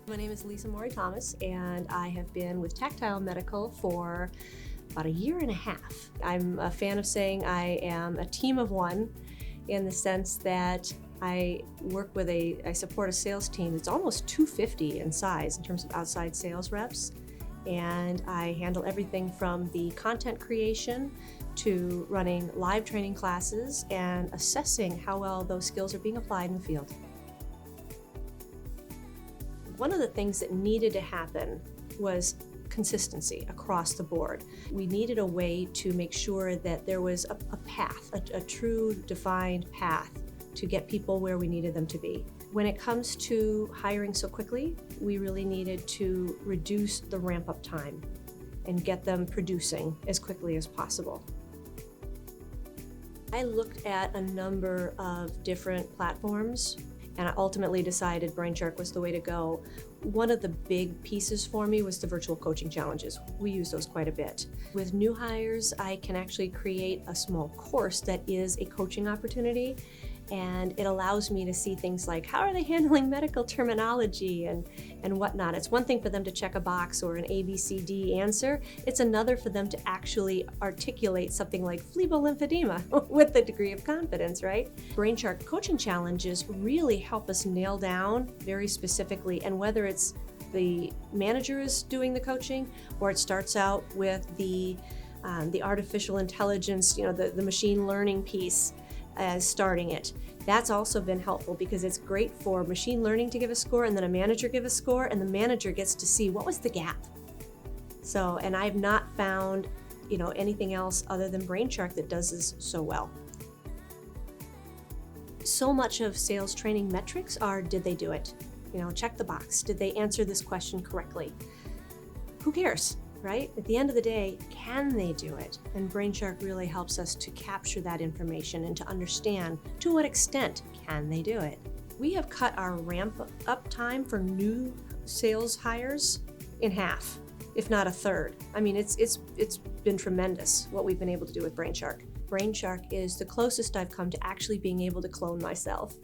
My name is Mauri Thomas, and I have been with Tactile Medical for about a year and a half. I'm a fan of saying I am a team of one in the sense that I support a sales team that's almost 250 in size in terms of outside sales reps. And I handle everything from the content creation to running live training classes and assessing how well those skills are being applied in the field. One of the things that needed to happen was consistency across the board. We needed a way to make sure that there was a path, a true defined path to get people where we needed them to be. When it comes to hiring so quickly, we really needed to reduce the ramp-up time and get them producing as quickly as possible. I looked at a number of different platforms and I ultimately decided Brainshark was the way to go. One of the big pieces for me was the virtual coaching challenges. We use those quite a bit. With new hires, I can actually create a small course that is a coaching opportunity, and it allows me to see things like how are they handling medical terminology and whatnot. It's one thing for them to check a box or an ABCD answer. It's another for them to actually articulate something like phlebolymphedema with a degree of confidence, right? Brainshark coaching challenges really help us nail down very specifically, and whether it's the manager is doing the coaching or it starts out with the artificial intelligence, the machine learning piece as starting it. That's also been helpful because it's great for machine learning to give a score and then a manager give a score, and the manager gets to see what was the gap. So, and I've not found, anything else other than Brainshark that does this so well. So much of sales training metrics are, did they do it? Check the box. Did they answer this question correctly? Who cares? Right? At the end of the day, can they do it? And Brainshark really helps us to capture that information and to understand to what extent can they do it. We have cut our ramp up time for new sales hires in half, if not a third. I mean, it's been tremendous what we've been able to do with Brainshark. Brainshark is the closest I've come to actually being able to clone myself.